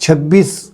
26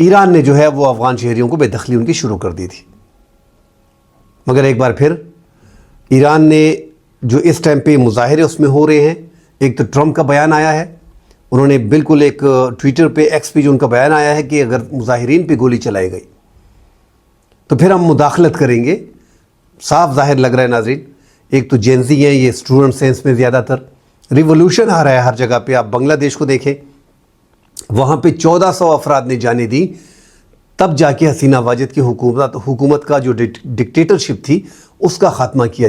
ایران نے جو ہے وہ افغان شہریوں کو بے دخلی ان کی شروع کر دی تھی. مگر ایک بار پھر ایران نے جو اس ٹائم پہ مظاہرے اس میں ہو رہے ہیں، ایک تو ٹرمپ کا بیان آیا ہے، انہوں نے بالکل ایک ٹویٹر پہ ایکس پہ جو ان کا بیان آیا ہے کہ اگر مظاہرین پہ گولی چلائی گئی تو پھر ہم مداخلت کریں گے. صاف ظاہر لگ رہا ہے ناظرین، ایک تو جینزی ہیں، یہ اسٹوڈنٹس ہیں، اس میں زیادہ تر ریولوشن آ رہا ہے ہر جگہ پہ. آپ بنگلہ دیش کو دیکھیں، وہاں پہ 1400 افراد نے جانے دی، تب جا کے حسینہ واجد کی حکومت کا جو ڈکٹیٹرشپ تھی اس کا خاتمہ کیا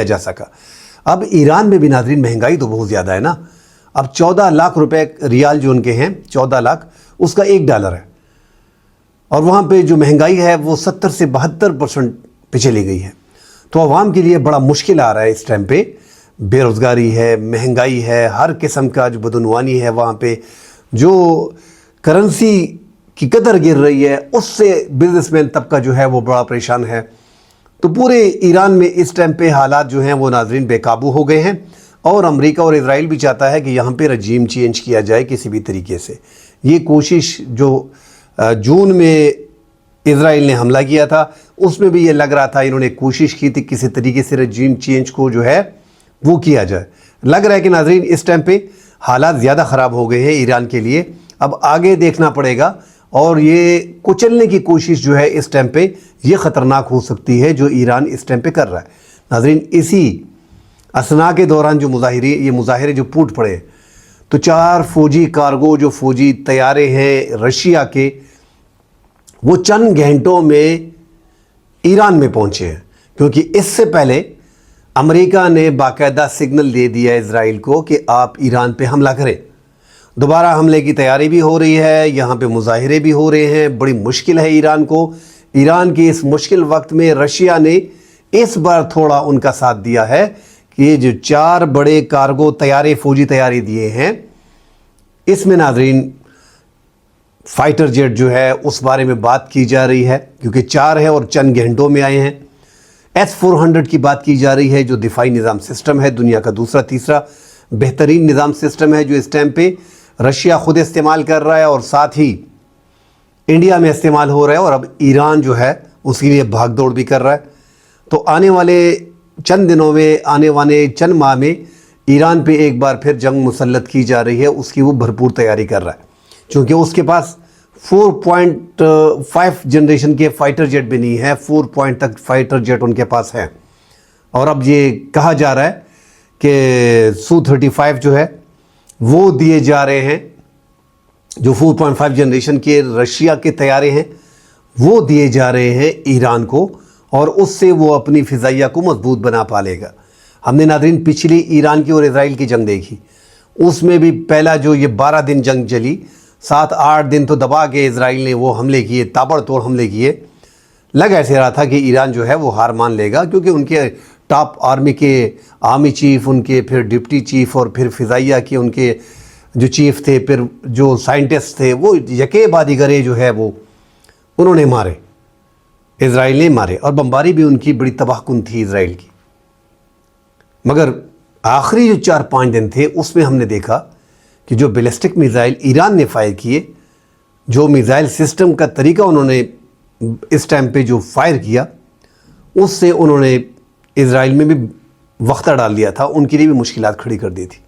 جا سکا. اب ایران میں بھی ناظرین مہنگائی تو بہت زیادہ ہے نا. اب 14 لاکھ روپے ریال جو ان کے ہیں، 14 لاکھ، اس کا $1 ہے. اور وہاں پہ جو مہنگائی ہے وہ 70 سے 72% پہ چلی گئی ہے. تو عوام کے لیے بڑا مشکل آ رہا ہے اس ٹائم پہ. بے روزگاری ہے، مہنگائی ہے، ہر قسم کا جو بدعنوانی ہے، وہاں پہ جو کرنسی کی قدر گر رہی ہے، اس سے بزنس مین طبقہ جو ہے وہ بڑا پریشان ہے. تو پورے ایران میں اس ٹائم پہ حالات جو ہیں وہ ناظرین بے قابو ہو گئے ہیں، اور امریکہ اور اسرائیل بھی چاہتا ہے کہ یہاں پہ رجیم چینج کیا جائے کسی بھی طریقے سے. یہ کوشش جو جون میں اسرائیل نے حملہ کیا تھا، اس میں بھی یہ لگ رہا تھا انہوں نے کوشش کی تھی کسی طریقے سے رجیم چینج کو جو ہے وہ کیا جائے. لگ رہا ہے کہ ناظرین اس ٹائم پہ حالات زیادہ خراب ہو گئے ہیں ایران کے لیے. اب آگے دیکھنا پڑے گا، اور یہ کچلنے کی کوشش جو ہے اس ٹائم پہ یہ خطرناک ہو سکتی ہے جو ایران اس ٹائم پہ کر رہا ہے. ناظرین اسی اثناء کے دوران جو مظاہرے جو پھوٹ پڑے، تو 4 فوجی کارگو جو فوجی طیارے ہیں رشیا کے، وہ چند گھنٹوں میں ایران میں پہنچے ہیں. کیونکہ اس سے پہلے امریکہ نے باقاعدہ سگنل دے دیا اسرائیل کو کہ آپ ایران پہ حملہ کریں. دوبارہ حملے کی تیاری بھی ہو رہی ہے، یہاں پہ مظاہرے بھی ہو رہے ہیں. بڑی مشکل ہے ایران کو. ایران کے اس مشکل وقت میں رشیا نے اس بار تھوڑا ان کا ساتھ دیا ہے کہ یہ جو 4 بڑے کارگو طیارے فوجی طیارے دیے ہیں، اس میں ناظرین فائٹر جیٹ جو ہے اس بارے میں بات کی جا رہی ہے، کیونکہ 4 ہے اور چند گھنٹوں میں آئے ہیں. S-400 کی بات کی جا رہی ہے جو دفاعی نظام سسٹم ہے، دنیا کا دوسرا تیسرا بہترین نظام سسٹم ہے، جو اس ٹائم پہ رشیا خود استعمال کر رہا ہے اور ساتھ ہی انڈیا میں استعمال ہو رہا ہے، اور اب ایران جو ہے اس کے لیے بھاگ دوڑ بھی کر رہا ہے. تو آنے والے چند دنوں میں، آنے والے چند ماہ میں ایران پہ ایک بار پھر جنگ مسلط کی جا رہی ہے. اس کی وہ بھرپور تیاری کر رہا ہے، چونکہ اس کے پاس 4.5 جنریشن کے فائٹر جیٹ بھی نہیں ہے. 4 پوائنٹ تک فائٹر جیٹ ان کے پاس ہیں. اور اب یہ کہا جا رہا ہے کہ Su-35 جو ہے وہ دیے جا رہے ہیں، جو 4.5 جنریشن کے رشیا کے طیارے ہیں وہ دیے جا رہے ہیں ایران کو، اور اس سے وہ اپنی فضائیہ کو مضبوط بنا پالے گا. ہم نے ناظرین پچھلی ایران کی اور اسرائیل کی جنگ دیکھی، اس میں بھی پہلا جو یہ 12 دن جنگ چلی، 7-8 دن تو دبا کے اسرائیل نے وہ حملے کیے، تابڑ توڑ حملے کیے. لگ ایسے رہا تھا کہ ایران جو ہے وہ ہار مان لے گا، کیونکہ ان کے ٹاپ آرمی چیف، ان کے پھر ڈپٹی چیف، اور پھر فضائیہ کے ان کے جو چیف تھے، پھر جو سائنٹسٹ تھے، وہ یکے بعد دیگرے جو ہے وہ انہوں نے مارے، اسرائیل نے مارے. اور بمباری بھی ان کی بڑی تباہ کن تھی اسرائیل کی. مگر آخری جو 4-5 دن تھے اس میں ہم نے دیکھا کہ جو بیلسٹک میزائل ایران نے فائر کیے، جو میزائل سسٹم کا طریقہ انہوں نے اس ٹائم پہ جو فائر کیا، اس سے انہوں نے اسرائیل میں بھی وقتہ ڈال دیا تھا، ان کے لیے بھی مشکلات کھڑی کر دی تھی.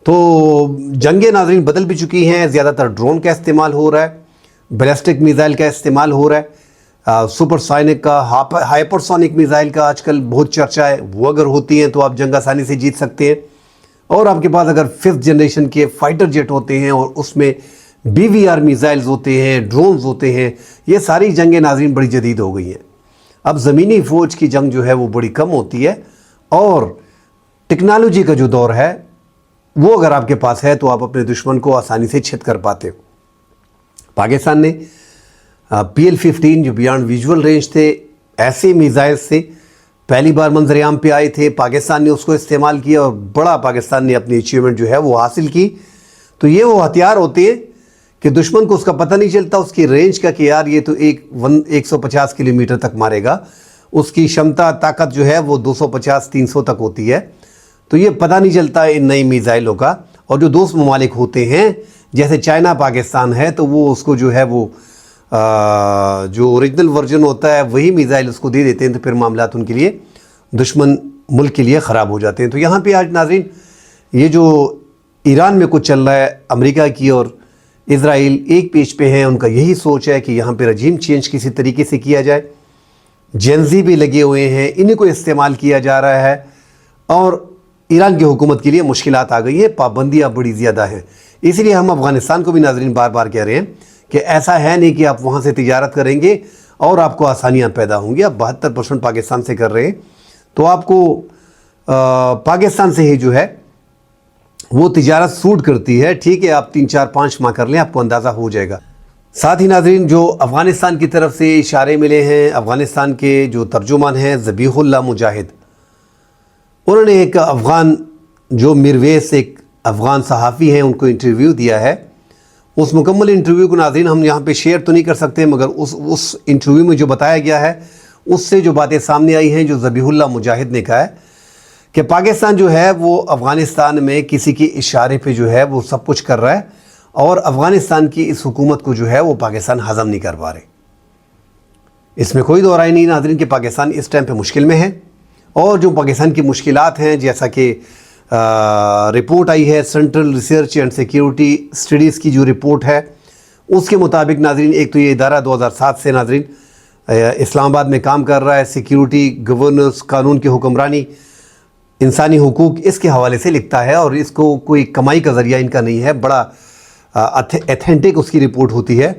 تو جنگیں ناظرین بدل بھی چکی ہیں. زیادہ تر ڈرون کا استعمال ہو رہا ہے، بیلسٹک میزائل کا استعمال ہو رہا ہے، سپر سائنک کا، ہائپر سونک میزائل کا آج کل بہت چرچا ہے. وہ اگر ہوتی ہیں تو آپ جنگ آسانی سے جیت سکتے ہیں. اور آپ کے پاس اگر 5th جنریشن کے فائٹر جیٹ ہوتے ہیں، اور اس میں BVR میزائلز ہوتے ہیں، ڈرونز ہوتے ہیں، یہ ساری جنگیں ناظرین بڑی جدید ہو گئی ہیں. اب زمینی فوج کی جنگ جو ہے وہ بڑی کم ہوتی ہے، اور ٹیکنالوجی کا جو دور ہے وہ اگر آپ کے پاس ہے تو آپ اپنے دشمن کو آسانی سے چھت کر پاتے ہو. پاکستان نے PL-15 جو بیانڈ ویژول رینج تھے، ایسے میزائل سے پہلی بار منظر عام پہ آئے تھے. پاکستان نے اس کو استعمال کیا، اور بڑا پاکستان نے اپنی اچیومنٹ جو ہے وہ حاصل کی. تو یہ وہ ہتھیار ہوتے ہیں کہ دشمن کو اس کا پتہ نہیں چلتا اس کی رینج کا، کہ یار یہ تو 150 کلومیٹر تک مارے گا. اس کی شمتا طاقت جو ہے وہ 250-300 تک ہوتی ہے. تو یہ پتہ نہیں چلتا ان نئی میزائلوں کا. اور جو دوست ممالک ہوتے ہیں جیسے چائنا پاکستان ہے تو وہ اس کو جو ہے وہ جو اوریجنل ورژن ہوتا ہے وہی میزائل اس کو دے دیتے ہیں، تو پھر معاملات ان کے لیے دشمن ملک کے لیے خراب ہو جاتے ہیں۔ تو یہاں پہ آج ناظرین یہ جو ایران میں کچھ چل رہا ہے، امریکہ کی اور اسرائیل ایک پیج پہ ہیں، ان کا یہی سوچ ہے کہ یہاں پہ رجیم چینج کسی طریقے سے کیا جائے، جینزی بھی لگے ہوئے ہیں، انہیں کو استعمال کیا جا رہا ہے، اور ایران کی حکومت کے لیے مشکلات آ گئی ہیں، پابندیاں بڑی زیادہ ہیں۔ اس لیے ہم افغانستان کو بھی ناظرین بار بار کہہ رہے ہیں کہ ایسا ہے نہیں کہ آپ وہاں سے تجارت کریں گے اور آپ کو آسانیاں پیدا ہوں گی۔ آپ 72% پاکستان سے کر رہے ہیں تو آپ کو پاکستان سے ہی جو ہے وہ تجارت سوٹ کرتی ہے۔ ٹھیک ہے، آپ 3 4 5 ماہ کر لیں، آپ کو اندازہ ہو جائے گا۔ ساتھ ہی ناظرین جو افغانستان کی طرف سے اشارے ملے ہیں، افغانستان کے جو ترجمان ہیں ذبیح اللہ مجاہد، انہوں نے ایک افغان جو میرویس ایک افغان صحافی ہیں ان کو انٹرویو دیا ہے۔ اس مکمل انٹرویو کو ناظرین ہم یہاں پہ شیئر تو نہیں کر سکتے، مگر اس انٹرویو میں جو بتایا گیا ہے اس سے جو باتیں سامنے آئی ہیں، جو ذبیح اللہ مجاہد نے کہا ہے کہ پاکستان جو ہے وہ افغانستان میں کسی کے اشارے پہ جو ہے وہ سب کچھ کر رہا ہے، اور افغانستان کی اس حکومت کو جو ہے وہ پاکستان ہضم نہیں کر پا رہے۔ اس میں کوئی دو رائے نہیں ناظرین کہ پاکستان اس ٹائم پہ مشکل میں ہے، اور جو پاکستان کی مشکلات ہیں جیسا کہ رپورٹ آئی ہے central research and security studies کی جو رپورٹ ہے اس کے مطابق ناظرین، ایک تو یہ ادارہ 2007 سے ناظرین اسلام آباد میں کام کر رہا ہے، سیکیورٹی، گورننس، قانون کی حکمرانی، انسانی حقوق، اس کے حوالے سے لکھتا ہے، اور اس کو کوئی کمائی کا ذریعہ ان کا نہیں ہے، بڑا ایتھینٹک اس کی رپورٹ ہوتی ہے۔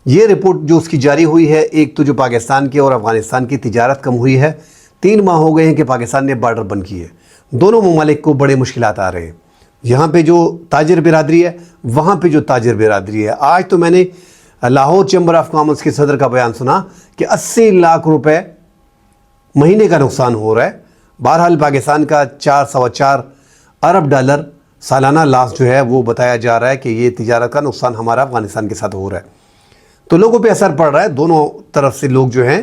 یہ رپورٹ جو اس کی جاری ہوئی ہے، ایک تو جو پاکستان کے اور افغانستان کی تجارت کم ہوئی ہے، 3 ماہ ہو گئے ہیں کہ پاکستان نے بارڈر بند کی ہے، دونوں ممالک کو بڑے مشکلات آ رہے ہیں۔ یہاں پہ جو تاجر برادری ہے، وہاں پہ جو تاجر برادری ہے، آج تو میں نے لاہور چیمبر آف کامرس کے صدر کا بیان سنا کہ 80 لاکھ روپے مہینے کا نقصان ہو رہا ہے۔ بہرحال پاکستان کا 4.25 ارب ڈالر سالانہ لاس جو ہے وہ بتایا جا رہا ہے کہ یہ تجارت کا نقصان ہمارا افغانستان کے ساتھ ہو رہا ہے۔ تو لوگوں پہ اثر پڑ رہا ہے، دونوں طرف سے لوگ جو ہیں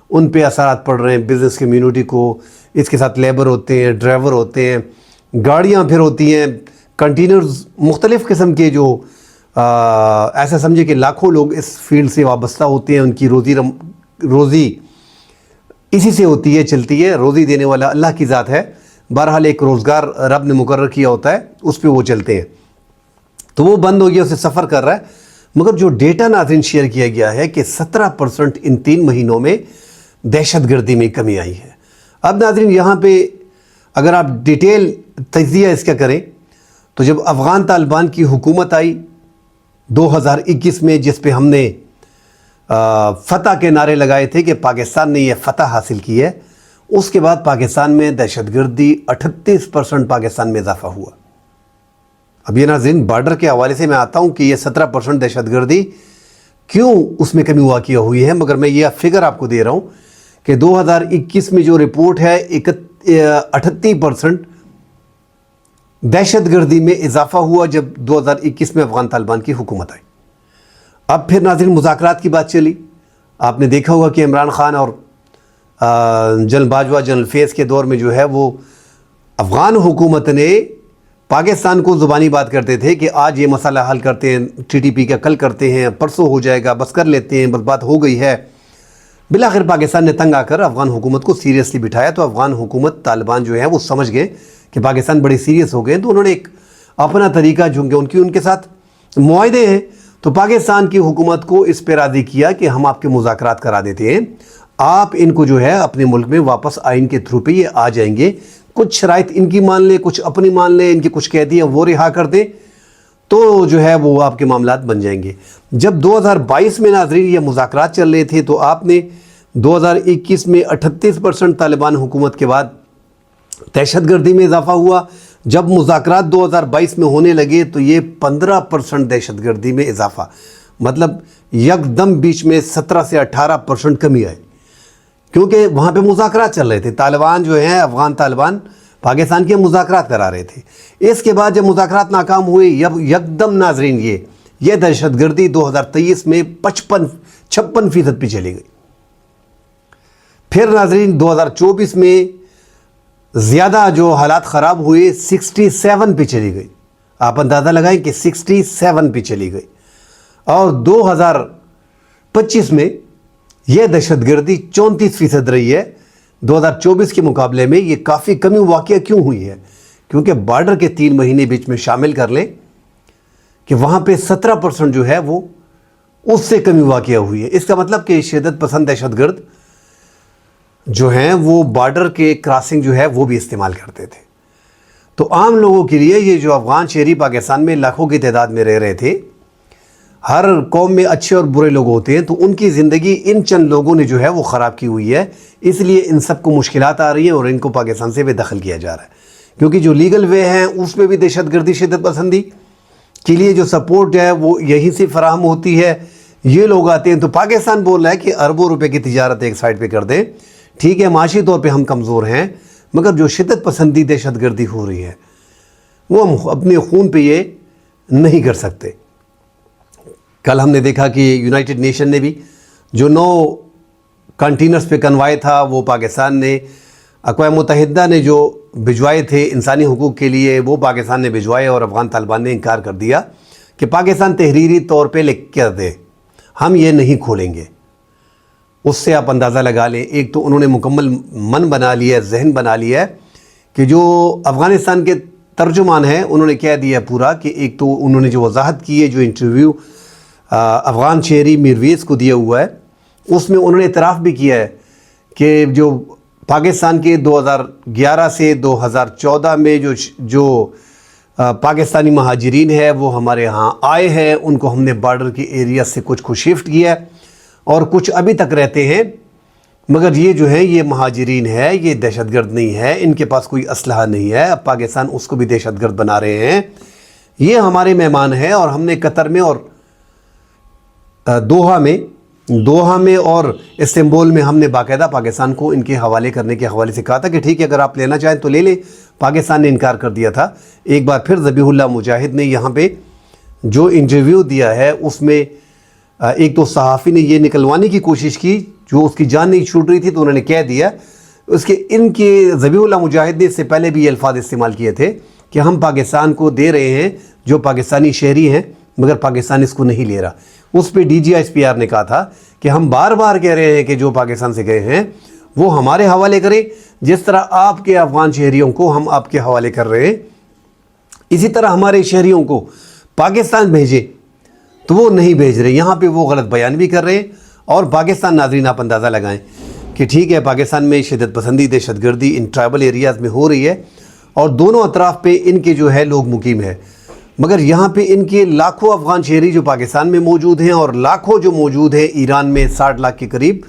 ان پہ اثرات پڑ رہے ہیں، بزنس کمیونٹی کو، اس کے ساتھ لیبر ہوتے ہیں، ڈرائیور ہوتے ہیں، گاڑیاں پھر ہوتی ہیں، کنٹینرز، مختلف قسم کے جو ایسا سمجھے کہ لاکھوں لوگ اس فیلڈ سے وابستہ ہوتے ہیں، ان کی روزی اسی سے ہوتی ہے، چلتی ہے، روزی دینے والا اللہ کی ذات ہے۔ بہرحال ایک روزگار رب نے مقرر کیا ہوتا ہے، اس پہ وہ چلتے ہیں۔ تو وہ بند ہو گیا، اسے سفر کر رہا ہے۔ مگر جو ڈیٹا ناظرین شیئر کیا گیا ہے کہ 17% ان 3 مہینوں میں دہشت گردی میں کمی آئی ہے۔ اب ناظرین یہاں پہ اگر آپ ڈیٹیل تجزیہ اس کا کریں تو جب افغان طالبان کی حکومت آئی 2021 میں، جس پہ ہم نے فتح کے نعرے لگائے تھے کہ پاکستان نے یہ فتح حاصل کی ہے، اس کے بعد پاکستان میں دہشت گردی 38% پاکستان میں اضافہ ہوا۔ اب یہ ناظرین بارڈر کے حوالے سے میں آتا ہوں کہ یہ 17% دہشت گردی کیوں اس میں کمی واقع ہوئی ہے، مگر میں یہ فگر آپ کو دے رہا ہوں کہ 2021 میں جو رپورٹ ہے 38% دہشت گردی میں اضافہ ہوا جب 2021 میں افغان طالبان کی حکومت آئی۔ اب پھر ناظرین مذاکرات کی بات چلی۔ آپ نے دیکھا ہوگا کہ عمران خان اور جنرل باجوہ، جنرل فیض کے دور میں جو ہے وہ افغان حکومت نے پاکستان کو زبانی بات کرتے تھے کہ آج یہ مسئلہ حل کرتے ہیں، ٹی ٹی پی کا کل کرتے ہیں، پرسوں ہو جائے گا، بس کر لیتے ہیں، بس بات ہو گئی ہے۔ بالآخر پاکستان نے تنگ آ کر افغان حکومت کو سیریسلی بٹھایا، تو افغان حکومت، طالبان جو ہے وہ سمجھ گئے کہ پاکستان بڑے سیریس ہو گئے، تو انہوں نے ایک اپنا طریقہ جو ان کے ساتھ معاہدے ہیں، تو پاکستان کی حکومت کو اس پہ راضی کیا کہ ہم آپ کے مذاکرات کرا دیتے ہیں، آپ ان کو جو ہے اپنے ملک میں واپس آئین کے تھرو پہ یہ آ جائیں گے، کچھ شرائط ان کی مان لیں، کچھ اپنی مان لیں، ان کی کچھ قیدی ہیں وہ رہا کر دیں، تو جو ہے وہ آپ کے معاملات بن جائیں گے۔ جب 2022 میں ناظرین یہ مذاکرات چل رہے تھے تو آپ نے 2021 میں 38% طالبان حکومت کے بعد دہشت گردی میں اضافہ ہوا۔ جب مذاکرات 2022 میں ہونے لگے تو یہ 15% دہشت گردی میں اضافہ، مطلب یکدم بیچ میں 17 سے 18% کمی آئی، کیونکہ وہاں پہ مذاکرات چل رہے تھے، طالبان جو ہیں افغان طالبان پاکستان کے مذاکرات کرا رہے تھے۔ اس کے بعد جب مذاکرات ناکام ہوئے، یکدم ناظرین یہ دہشت گردی 2023 میں 56% پہ چلی گئی۔ پھر ناظرین 2024 میں زیادہ جو حالات خراب ہوئے 67 پہ چلی گئی۔ آپ اندازہ لگائیں کہ 67 پہ چلی گئی، اور 2025 میں یہ دہشت گردی 34% رہی ہے۔ 2024 کے مقابلے میں یہ کافی کمی واقعہ کیوں ہوئی ہے؟ کیونکہ بارڈر کے 3 مہینے بیچ میں شامل کر لیں کہ وہاں پہ 17% جو ہے وہ اس سے کمی واقعہ ہوئی ہے۔ اس کا مطلب کہ شدت پسند دہشت گرد جو ہیں وہ بارڈر کے کراسنگ جو ہے وہ بھی استعمال کرتے تھے۔ تو عام لوگوں کے لیے یہ جو افغان شہری پاکستان میں لاکھوں کی تعداد میں رہ رہے تھے، ہر قوم میں اچھے اور برے لوگ ہوتے ہیں، تو ان کی زندگی ان چند لوگوں نے جو ہے وہ خراب کی ہوئی ہے، اس لیے ان سب کو مشکلات آ رہی ہیں اور ان کو پاکستان سے بے دخل کیا جا رہا ہے۔ کیونکہ جو لیگل وے ہیں اس میں بھی دہشت گردی شدت پسندی کے لیے جو سپورٹ ہے وہ یہیں سے فراہم ہوتی ہے۔ یہ لوگ آتے ہیں تو پاکستان بول رہا ہے کہ اربوں روپے کی تجارت ایک سائڈ پہ کر دیں، ٹھیک ہے معاشی طور پہ ہم کمزور ہیں، مگر جو شدت پسندی دہشت گردی ہو رہی ہے وہ ہم اپنے خون پہ یہ نہیں کر سکتے۔ کل ہم نے دیکھا کہ یونائٹڈ نیشن نے بھی جو 9 کنٹینرز پہ کنوائے تھا وہ پاکستان نے، اقوام متحدہ نے جو بھجوائے تھے انسانی حقوق کے لیے وہ پاکستان نے بھجوائے، اور افغان طالبان نے انکار کر دیا کہ پاکستان تحریری طور پہ لکھ کر دے ہم یہ نہیں کھولیں گے۔ اس سے آپ اندازہ لگا لیں، ایک تو انہوں نے مکمل من بنا لیا ہے، ذہن بنا لیا ہے کہ جو افغانستان کے ترجمان ہیں انہوں نے کہہ دیا پورا کہ ایک تو انہوں نے جو وضاحت کی ہے، جو انٹرویو افغان شہری میرویز کو دیا ہوا ہے اس میں انہوں نے اعتراف بھی کیا ہے کہ جو پاکستان کے 2011 سے 2014 میں جو پاکستانی مہاجرین ہے وہ ہمارے ہاں آئے ہیں، ان کو ہم نے بارڈر کی ایریا سے کچھ کو شفٹ کیا ہے اور کچھ ابھی تک رہتے ہیں، مگر یہ جو ہے یہ مہاجرین ہے، یہ دہشت گرد نہیں ہے، ان کے پاس کوئی اسلحہ نہیں ہے، اب پاکستان اس کو بھی دہشت گرد بنا رہے ہیں، یہ ہمارے مہمان ہیں۔ اور ہم نے قطر میں اور دوحہ میں اور استنبول میں ہم نے باقاعدہ پاکستان کو ان کے حوالے کرنے کے حوالے سے کہا تھا کہ ٹھیک ہے اگر آپ لینا چاہیں تو لے لیں، پاکستان نے انکار کر دیا تھا۔ ایک بار پھر ذبیح اللہ مجاہد نے یہاں پہ جو انٹرویو دیا ہے اس میں ایک تو صحافی نے یہ نکلوانے کی کوشش کی، جو اس کی جان نہیں چھوٹ رہی تھی تو انہوں نے کہہ دیا، ان کے ذبیح اللہ مجاہد نے اس سے پہلے بھی یہ الفاظ استعمال کیے تھے کہ ہم پاکستان کو دے رہے ہیں جو پاکستانی شہری ہیں، مگر پاکستان اس کو نہیں لے رہا۔ اس پہ DGISPR نے کہا تھا کہ ہم بار بار کہہ رہے ہیں کہ جو پاکستان سے گئے ہیں وہ ہمارے حوالے کریں، جس طرح آپ کے افغان شہریوں کو ہم آپ کے حوالے کر رہے ہیں اسی طرح ہمارے شہریوں کو پاکستان بھیجیں، تو وہ نہیں بھیج رہے، یہاں پہ وہ غلط بیان بھی کر رہے ہیں۔ اور پاکستان، ناظرین آپ اندازہ لگائیں کہ ٹھیک ہے پاکستان میں شدت پسندی دہشت گردی ان ٹرائبل ایریاز میں ہو رہی ہے اور دونوں اطراف پہ ان کے جو ہے لوگ مقیم ہیں، مگر یہاں پہ ان کے لاکھوں افغان شہری جو پاکستان میں موجود ہیں اور لاکھوں جو موجود ہیں ایران میں 60 لاکھ کے قریب،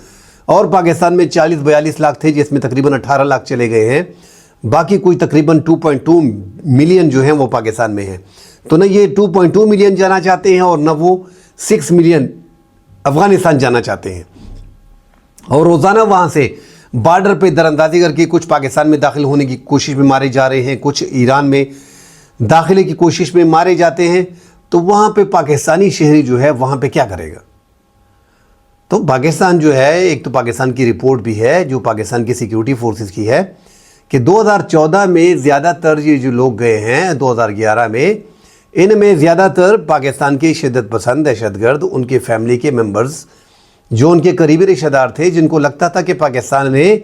اور پاکستان میں 40-42 لاکھ تھے جس میں تقریباً 18 لاکھ چلے گئے ہیں، باقی کوئی تقریباً 2.2 ملین جو ہیں وہ پاکستان میں ہیں۔ تو نہ یہ 2.2 ملین جانا چاہتے ہیں اور نہ وہ 6 ملین افغانستان جانا چاہتے ہیں، اور روزانہ وہاں سے بارڈر پہ دراندازی کر کے کچھ پاکستان میں داخل ہونے کی کوشش میں مارے جا رہے ہیں، کچھ ایران میں داخلے کی کوشش میں مارے جاتے ہیں۔ تو وہاں پہ پاکستانی شہری جو ہے وہاں پہ کیا کرے گا؟ تو پاکستان جو ہے، ایک تو پاکستان کی رپورٹ بھی ہے جو پاکستان کی سیکیورٹی فورسز کی ہے کہ 2014 میں زیادہ تر یہ جو لوگ گئے ہیں 2011 میں، ان میں زیادہ تر پاکستان کے شدت پسند دہشت گرد، ان کے فیملی کے ممبرز جو ان کے قریبی رشتہ دار تھے، جن کو لگتا تھا کہ پاکستان میں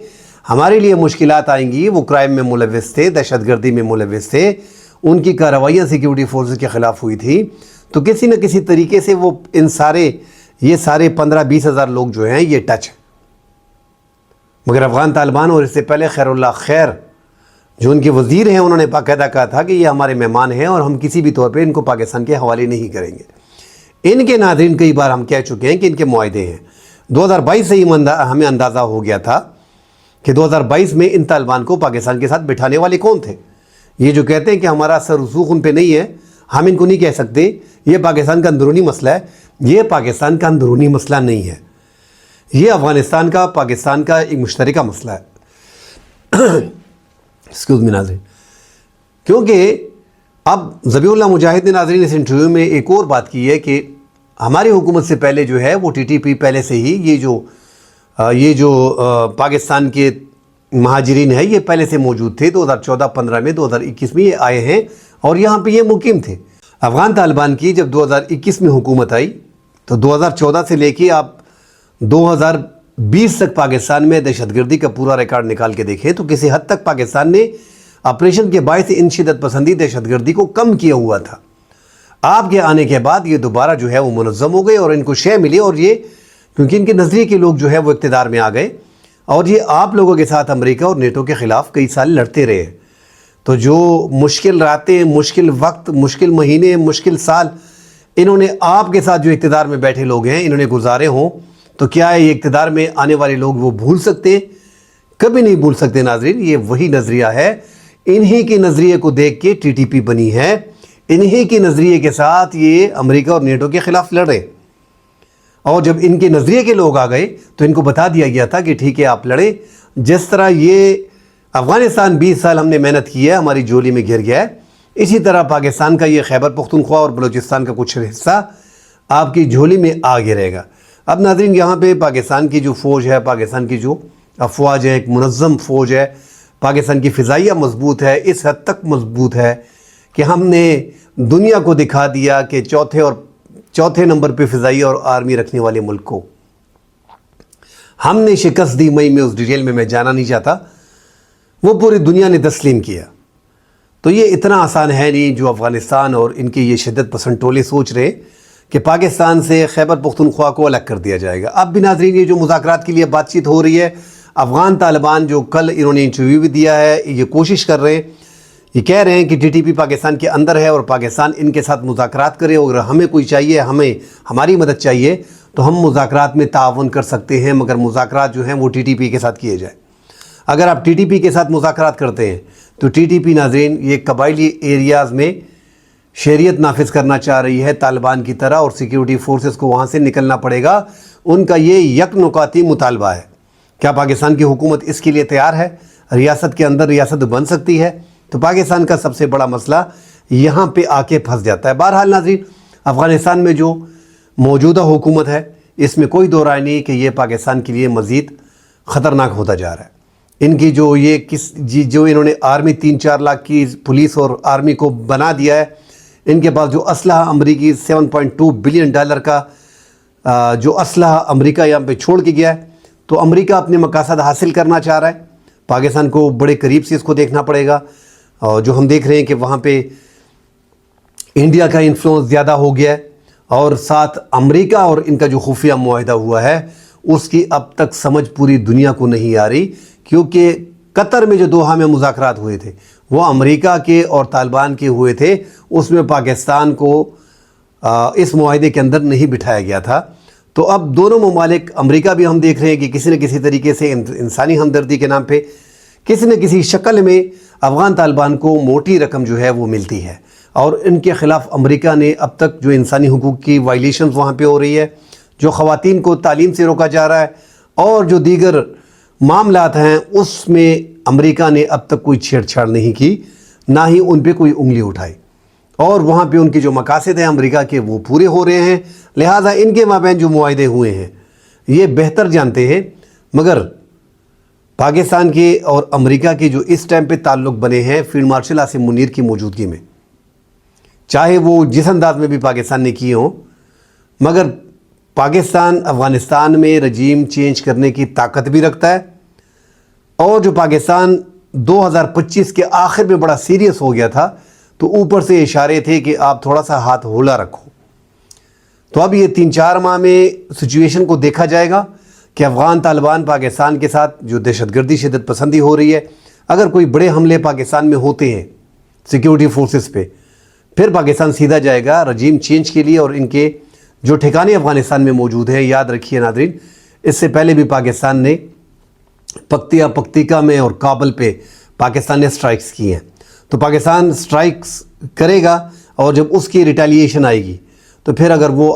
ہمارے لیے مشکلات آئیں گی، وہ کرائم میں ملوث تھے، دہشت گردی میں ملوث تھے، ان کی کارروائیاں سیکیورٹی فورسز کے خلاف ہوئی تھی، تو کسی نہ کسی طریقے سے وہ یہ سارے 15-20 ہزار لوگ جو ہیں یہ ٹچ ہیں۔ مگر افغان طالبان اور اس سے پہلے خیر اللہ خیر جو ان کے وزیر ہیں، انہوں نے باقاعدہ کہا تھا کہ یہ ہمارے مہمان ہیں اور ہم کسی بھی طور پہ ان کو پاکستان کے حوالے نہیں کریں گے۔ ان کے ناظرین کئی بار ہم کہہ چکے ہیں کہ ان کے معاہدے ہیں، 2022 سے ہی ہمیں اندازہ ہو گیا تھا کہ 2022 میں ان طالبان کو پاکستان کے ساتھ بٹھانے والے کون تھے۔ یہ جو کہتے ہیں کہ ہمارا اثر رسوخ ان پہ نہیں ہے، ہم ان کو نہیں کہہ سکتے، یہ پاکستان کا اندرونی مسئلہ ہے، یہ پاکستان کا اندرونی مسئلہ نہیں ہے، یہ افغانستان کا پاکستان کا ایک مشترکہ مسئلہ ہے۔ ایکسکیوز می ناظرین، کیونکہ اب ذبیح اللہ مجاہد نے ناظرین اس انٹرویو میں ایک اور بات کی ہے کہ ہماری حکومت سے پہلے جو ہے وہ TTP پہلے سے ہی یہ جو پاکستان کے مہاجرین ہیں یہ پہلے سے موجود تھے، 2014-15 میں 2021 میں یہ آئے ہیں اور یہاں پہ یہ مقیم تھے۔ افغان طالبان کی جب 2021 میں حکومت آئی تو 2014 سے لے کے آپ 2020 تک پاکستان میں دہشت گردی کا پورا ریکارڈ نکال کے دیکھیں تو کسی حد تک پاکستان نے آپریشن کے باعث ان شدت پسندی دہشت گردی کو کم کیا ہوا تھا۔ آپ کے آنے کے بعد یہ دوبارہ جو ہے وہ منظم ہو گئی اور ان کو شے ملی، اور یہ کیونکہ ان کے نظریے کے لوگ جو ہے وہ اقتدار میں آ گئے، اور یہ آپ لوگوں کے ساتھ امریکہ اور نیٹو کے خلاف کئی سال لڑتے رہے۔ تو جو مشکل راتیں، مشکل وقت، مشکل مہینے، مشکل سال انہوں نے آپ کے ساتھ جو اقتدار میں بیٹھے لوگ ہیں انہوں نے گزارے ہوں، تو کیا یہ اقتدار میں آنے والے لوگ وہ بھول سکتے ہیں؟ کبھی نہیں بھول سکتے ناظرین۔ یہ وہی نظریہ ہے، انہی کے نظریے کو دیکھ کے ٹی ٹی پی بنی ہے، انہی کے نظریے کے ساتھ یہ امریکہ اور نیٹو کے خلاف لڑے، اور جب ان کے نظریے کے لوگ آ گئے تو ان کو بتا دیا گیا تھا کہ ٹھیک ہے آپ لڑیں۔ جس طرح یہ افغانستان 20 سال ہم نے محنت کی ہے، ہماری جولی میں گر گیا ہے، اسی طرح پاکستان کا یہ خیبر پختونخوا اور بلوچستان کا کچھ حصہ آپ کی جھولی میں آ گرے گا۔ اب ناظرین یہاں پہ پاکستان کی جو فوج ہے، پاکستان کی جو افواج ہے، ایک منظم فوج ہے، پاکستان کی فضائیہ مضبوط ہے، اس حد تک مضبوط ہے کہ ہم نے دنیا کو دکھا دیا کہ چوتھے نمبر پہ فضائیہ اور آرمی رکھنے والے ملک کو ہم نے شکست دی۔ مئی میں اس ڈیٹیل میں جانا نہیں چاہتا، وہ پوری دنیا نے تسلیم کیا۔ تو یہ اتنا آسان ہے نہیں جو افغانستان اور ان کے یہ شدت پسند ٹولے سوچ رہے کہ پاکستان سے خیبر پختونخوا کو الگ کر دیا جائے گا۔ اب بھی ناظرین یہ جو مذاکرات کے لیے بات چیت ہو رہی ہے، افغان طالبان جو کل انہوں نے انٹرویو بھی دیا ہے، یہ کوشش کر رہے ہیں، یہ کہہ رہے ہیں کہ ٹی ٹی پی پاکستان کے اندر ہے اور پاکستان ان کے ساتھ مذاکرات کرے، اور ہمیں کوئی چاہیے، ہماری مدد چاہیے تو ہم مذاکرات میں تعاون کر سکتے ہیں، مگر مذاکرات جو ہیں وہ ٹی ٹی پی کے ساتھ کیے جائیں۔ اگر آپ ٹی ٹی پی کے ساتھ مذاکرات کرتے ہیں تو ٹی ٹی پی ناظرین یہ قبائلی ایریاز میں شریعت نافذ کرنا چاہ رہی ہے طالبان کی طرح، اور سیکیورٹی فورسز کو وہاں سے نکلنا پڑے گا۔ ان کا یہ یک نکاتی مطالبہ ہے۔ کیا پاکستان کی حکومت اس کے لیے تیار ہے؟ ریاست کے اندر ریاست بن سکتی ہے؟ تو پاکستان کا سب سے بڑا مسئلہ یہاں پہ آ کے پھنس جاتا ہے۔ بہرحال ناظرین افغانستان میں جو موجودہ حکومت ہے اس میں کوئی دو رائے نہیں کہ یہ پاکستان کے لیے مزید خطرناک ہوتا جا رہا ہے۔ ان کی جو انہوں نے آرمی 3-4 لاکھ کی پولیس اور آرمی کو بنا دیا ہے، ان کے پاس جو اسلحہ امریکی $7.2 بلین کا جو اسلحہ امریکہ یہاں پہ چھوڑ کے گیا ہے، تو امریکہ اپنے مقاصد حاصل کرنا چاہ رہا ہے۔ پاکستان کو بڑے قریب سے اس کو دیکھنا پڑے گا، اور جو ہم دیکھ رہے ہیں کہ وہاں پہ انڈیا کا انفلوئنس زیادہ ہو گیا ہے، اور ساتھ امریکہ اور ان کا جو خفیہ معاہدہ ہوا ہے اس کی اب تک سمجھ پوری دنیا کو نہیں آ رہی، کیونکہ قطر میں جو دوحہ میں مذاکرات ہوئے تھے وہ امریکہ کے اور طالبان کے ہوئے تھے، اس میں پاکستان کو اس معاہدے کے اندر نہیں بٹھایا گیا تھا۔ تو اب دونوں ممالک، امریکہ بھی ہم دیکھ رہے ہیں کہ کسی نہ کسی طریقے سے انسانی ہمدردی کے نام پہ کسی نہ کسی شکل میں افغان طالبان کو موٹی رقم جو ہے وہ ملتی ہے، اور ان کے خلاف امریکہ نے اب تک جو انسانی حقوق کی وائلیشنز وہاں پہ ہو رہی ہے، جو خواتین کو تعلیم سے روکا جا رہا ہے، اور جو دیگر معاملات ہیں اس میں امریکہ نے اب تک کوئی چھیڑ چھاڑ نہیں کی، نہ ہی ان پہ کوئی انگلی اٹھائی، اور وہاں پہ ان کے جو مقاصد ہیں امریکہ کے وہ پورے ہو رہے ہیں۔ لہٰذا ان کے مابین جو معاہدے ہوئے ہیں یہ بہتر جانتے ہیں، مگر پاکستان کے اور امریکہ کے جو اس ٹائم پہ تعلق بنے ہیں فیلڈ مارشل عاصم منیر کی موجودگی میں، چاہے وہ جس انداز میں بھی پاکستان نے کیے ہوں، مگر پاکستان افغانستان میں رجیم چینج کرنے کی طاقت بھی رکھتا ہے، اور جو پاکستان 2025 کے آخر میں بڑا سیریس ہو گیا تھا تو اوپر سے اشارے تھے کہ آپ تھوڑا سا ہاتھ ہولا رکھو۔ تو اب یہ 3-4 ماہ میں سچویشن کو دیکھا جائے گا کہ افغان طالبان پاکستان کے ساتھ جو دہشت گردی شدت پسندی ہو رہی ہے، اگر کوئی بڑے حملے پاکستان میں ہوتے ہیں سیکیورٹی فورسز پہ، پھر پاکستان سیدھا جائے گا رجیم چینج کے لیے، اور ان کے جو ٹھکانے افغانستان میں موجود ہیں، یاد رکھیے ناظرین اس سے پہلے بھی پاکستان نے پکتیکا میں اور کابل پہ پاکستان نے سٹرائکس کی ہیں، تو پاکستان سٹرائکس کرے گا، اور جب اس کی ریٹیلیشن آئے گی تو پھر اگر وہ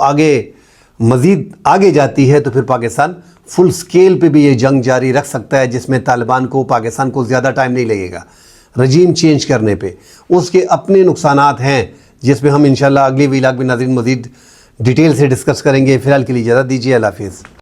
مزید آگے جاتی ہے تو پھر پاکستان فل سکیل پہ بھی یہ جنگ جاری رکھ سکتا ہے، جس میں طالبان کو، پاکستان کو زیادہ ٹائم نہیں لگے گا رجیم چینج کرنے پہ۔ اس کے اپنے نقصانات ہیں جس میں ہم انشاءاللہ اگلی ویلاگ میں ناظرین مزید ڈیٹیل سے ڈسکس کریں گے۔ فی الحال کے لیے اجازت دیجیے، اللہ حافظ۔